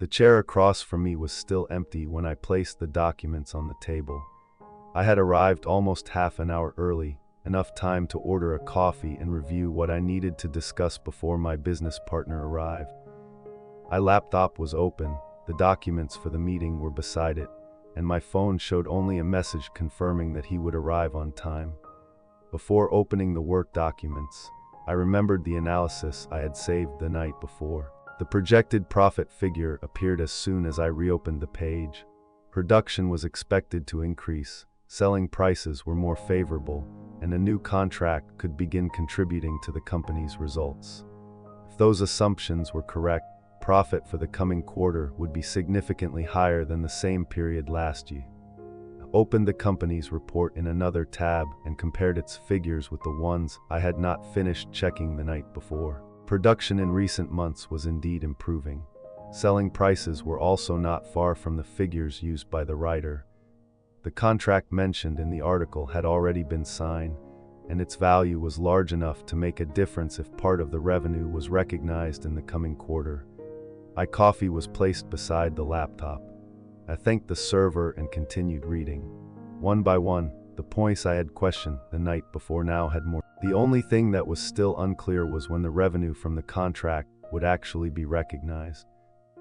The chair across from me was still empty when I placed the documents on the table. I had arrived almost half an hour early, enough time to order a coffee and review what I needed to discuss before my business partner arrived. My laptop was open, the documents for the meeting were beside it, and my phone showed only a message confirming that he would arrive on time. Before opening the work documents, I remembered the analysis I had saved the night before. The projected profit figure appeared as soon as I reopened the page. Production was expected to increase, selling prices were more favorable, and a new contract could begin contributing to the company's results. If those assumptions were correct, profit for the coming quarter would be significantly higher than the same period last year. I opened the company's report in another tab and compared its figures with the ones I had not finished checking the night before. Production in recent months was indeed improving. Selling prices were also not far from the figures used by the writer. The contract mentioned in the article had already been signed, and its value was large enough to make a difference if part of the revenue was recognized in the coming quarter. My coffee was placed beside the laptop. I thanked the server and continued reading. One by one, the points I had questioned the night before now had more. The only thing that was still unclear was when the revenue from the contract would actually be recognized.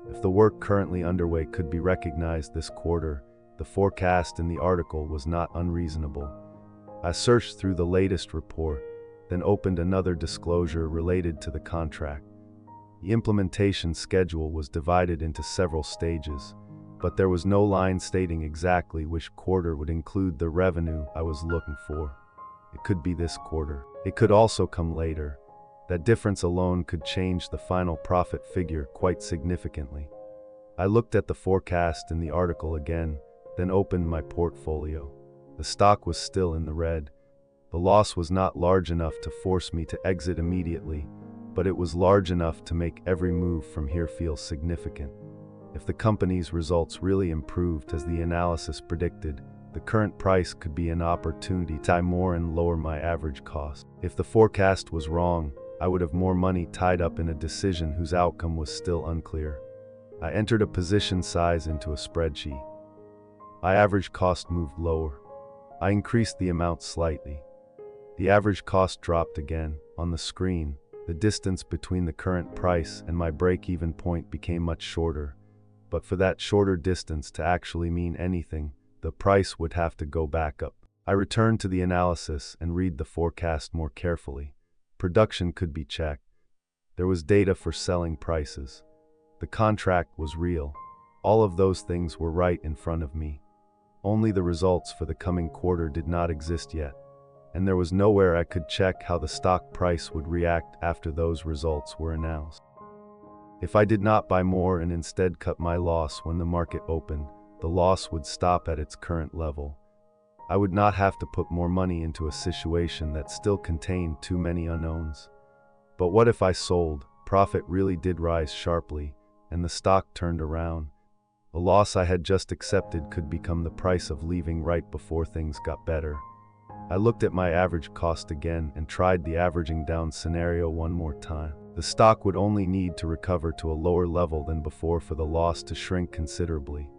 If the work currently underway could be recognized this quarter, the forecast in the article was not unreasonable. I searched through the latest report, then opened another disclosure related to the contract. The implementation schedule was divided into several stages, but there was no line stating exactly which quarter would include the revenue I was looking for. It could be this quarter. It could also come later. That difference alone could change the final profit figure quite significantly. I looked at the forecast in the article again, then opened my portfolio. The stock was still in the red. The loss was not large enough to force me to exit immediately, but it was large enough to make every move from here feel significant. If the company's results really improved as the analysis predicted, the current price could be an opportunity to buy more and lower my average cost. If the forecast was wrong, I would have more money tied up in a decision whose outcome was still unclear. I entered a position size into a spreadsheet. My average cost moved lower. I increased the amount slightly. The average cost dropped again. On the screen, the distance between the current price and my break-even point became much shorter. But for that shorter distance to actually mean anything, the price would have to go back up. I returned to the analysis and read the forecast more carefully. Production could be checked. There was data for selling prices. The contract was real. All of those things were right in front of me. Only the results for the coming quarter did not exist yet, and there was nowhere I could check how the stock price would react after those results were announced. If I did not buy more and instead cut my loss when the market opened, the loss would stop at its current level. I would not have to put more money into a situation that still contained too many unknowns. But what if I sold? Profit really did rise sharply, and the stock turned around. The loss I had just accepted could become the price of leaving right before things got better. I looked at my average cost again and tried the averaging down scenario one more time. The stock would only need to recover to a lower level than before for the loss to shrink considerably.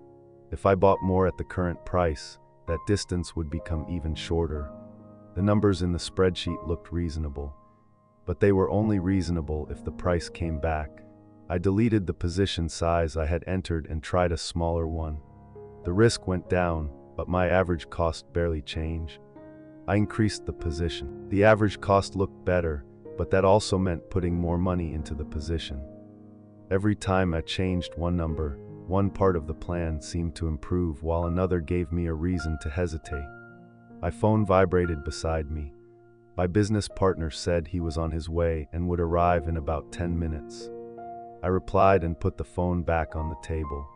If I bought more at the current price, that distance would become even shorter. The numbers in the spreadsheet looked reasonable, but they were only reasonable if the price came back. I deleted the position size I had entered and tried a smaller one. The risk went down, but my average cost barely changed. I increased the position. The average cost looked better, but that also meant putting more money into the position. Every time I changed one number, one part of the plan seemed to improve while another gave me a reason to hesitate. My phone vibrated beside me. My business partner said he was on his way and would arrive in about 10 minutes. I replied and put the phone back on the table.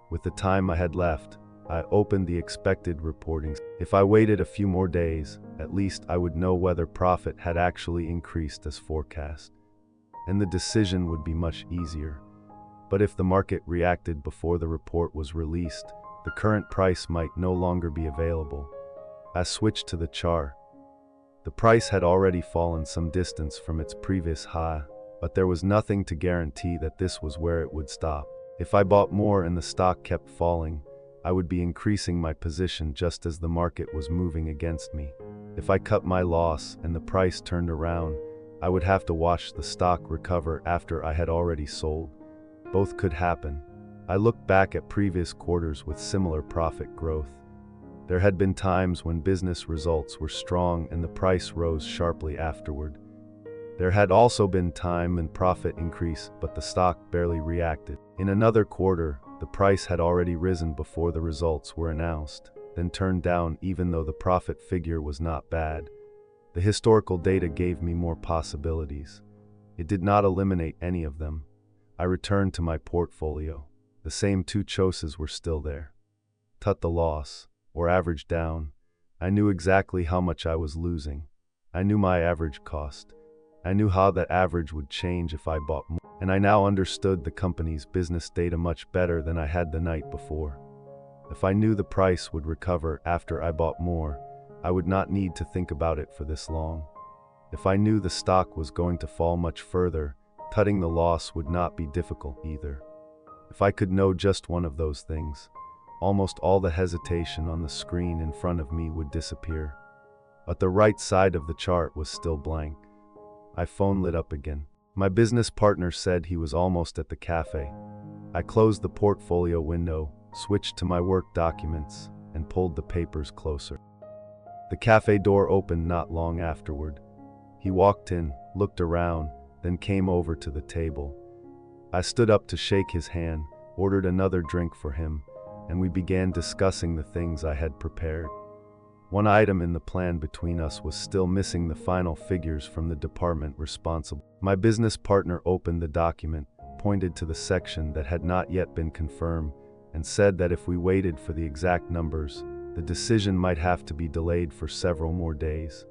With the time I had left, I opened the expected reporting. If I waited a few more days, at least I would know whether profit had actually increased as forecast, and the decision would be much easier. But if the market reacted before the report was released, the current price might no longer be available. I switched to the chart. The price had already fallen some distance from its previous high, but there was nothing to guarantee that this was where it would stop. If I bought more and the stock kept falling, I would be increasing my position just as the market was moving against me. If I cut my loss and the price turned around, I would have to watch the stock recover after I had already sold. Both could happen. I looked back at previous quarters with similar profit growth. There had been times when business results were strong and the price rose sharply afterward. There had also been time when profit increased, but the stock barely reacted. In another quarter, the price had already risen before the results were announced, then turned down even though the profit figure was not bad. The historical data gave me more possibilities. It did not eliminate any of them. I returned to my portfolio. The same two choices were still there. Cut the loss, or average down. I knew exactly how much I was losing. I knew my average cost. I knew how that average would change if I bought more, and I now understood the company's business data much better than I had the night before. If I knew the price would recover after I bought more, I would not need to think about it for this long. If I knew the stock was going to fall much further, cutting the loss would not be difficult either. If I could know just one of those things, almost all the hesitation on the screen in front of me would disappear. But the right side of the chart was still blank. My phone lit up again. My business partner said he was almost at the cafe. I closed the portfolio window, switched to my work documents, and pulled the papers closer. The cafe door opened not long afterward. He walked in, looked around, then came over to the table. I stood up to shake his hand, ordered another drink for him, and we began discussing the things I had prepared. One item in the plan between us was still missing the final figures from the department responsible. My business partner opened the document, pointed to the section that had not yet been confirmed, and said that if we waited for the exact numbers, the decision might have to be delayed for several more days.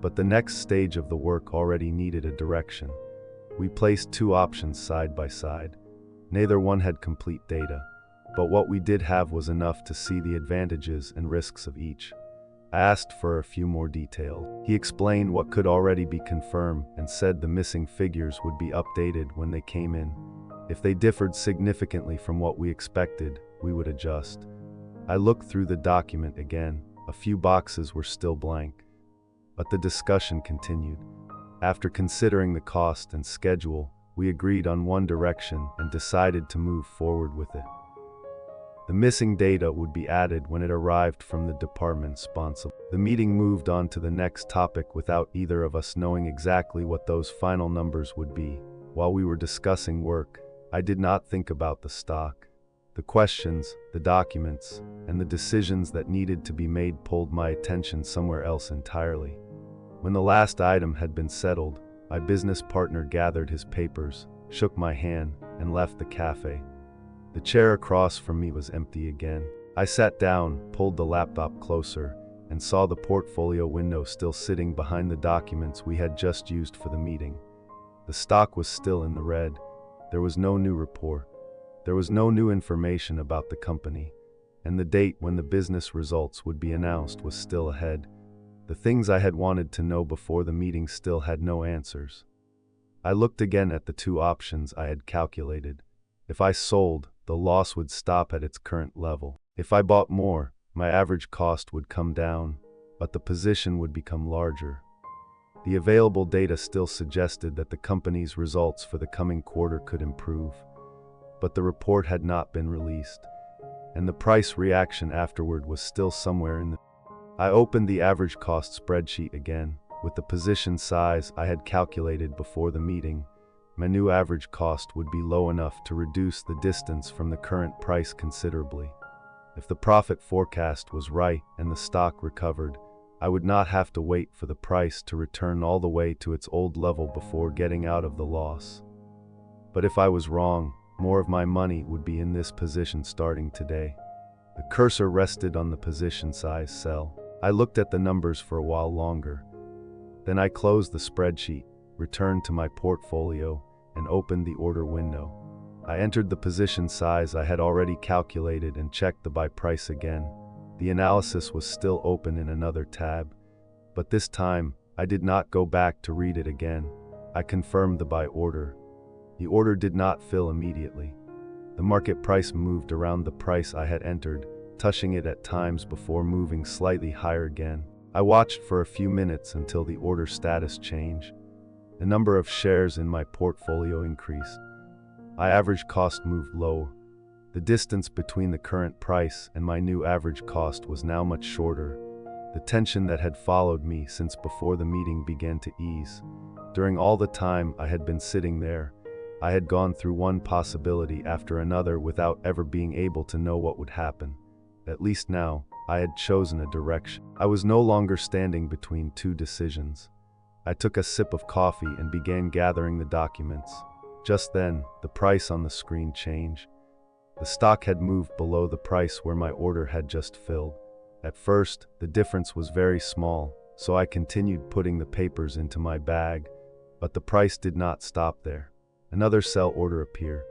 But the next stage of the work already needed a direction. We placed two options side by side. Neither one had complete data, but what we did have was enough to see the advantages and risks of each. I asked for a few more details. He explained what could already be confirmed and said the missing figures would be updated when they came in. If they differed significantly from what we expected, we would adjust. I looked through the document again. A few boxes were still blank. But the discussion continued. After considering the cost and schedule, we agreed on one direction and decided to move forward with it. The missing data would be added when it arrived from the department responsible. The meeting moved on to the next topic without either of us knowing exactly what those final numbers would be. While we were discussing work, I did not think about the stock. The questions, the documents, and the decisions that needed to be made pulled my attention somewhere else entirely. When the last item had been settled, my business partner gathered his papers, shook my hand, and left the cafe. The chair across from me was empty again. I sat down, pulled the laptop closer, and saw the portfolio window still sitting behind the documents we had just used for the meeting. The stock was still in the red. There was no new report. There was no new information about the company, and the date when the business results would be announced was still ahead. The things I had wanted to know before the meeting still had no answers. I looked again at the two options I had calculated. If I sold, the loss would stop at its current level. If I bought more, my average cost would come down, but the position would become larger. The available data still suggested that the company's results for the coming quarter could improve, but the report had not been released, and the price reaction afterward was still somewhere in the... I opened the average cost spreadsheet again. With the position size I had calculated before the meeting, my new average cost would be low enough to reduce the distance from the current price considerably. If the profit forecast was right and the stock recovered, I would not have to wait for the price to return all the way to its old level before getting out of the loss. But if I was wrong, more of my money would be in this position starting today. The cursor rested on the position size cell. I looked at the numbers for a while longer. Then I closed the spreadsheet, returned to my portfolio, and opened the order window. I entered the position size I had already calculated and checked the buy price again. The analysis was still open in another tab, but this time I did not go back to read it again. I confirmed the buy order. The order did not fill immediately. The market price moved around the price I had entered, touching it at times before moving slightly higher again. I watched for a few minutes until the order status changed. The number of shares in my portfolio increased. My average cost moved lower. The distance between the current price and my new average cost was now much shorter. The tension that had followed me since before the meeting began to ease. During all the time I had been sitting there, I had gone through one possibility after another without ever being able to know what would happen. At least now, I had chosen a direction. I was no longer standing between two decisions. I took a sip of coffee and began gathering the documents. Just then, the price on the screen changed. The stock had moved below the price where my order had just filled. At first, the difference was very small, so I continued putting the papers into my bag, but the price did not stop there. Another sell order appeared,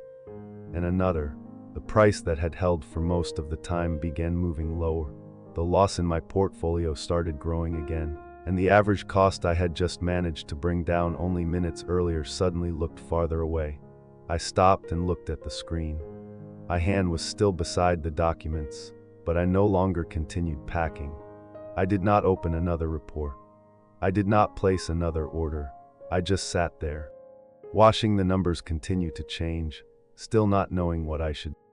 and another. The price that had held for most of the time began moving lower. The loss in my portfolio started growing again, and the average cost I had just managed to bring down only minutes earlier suddenly looked farther away. I stopped and looked at the screen. My hand was still beside the documents, but I no longer continued packing. I did not open another report. I did not place another order. I just sat there, watching the numbers continue to change, still not knowing what I should do.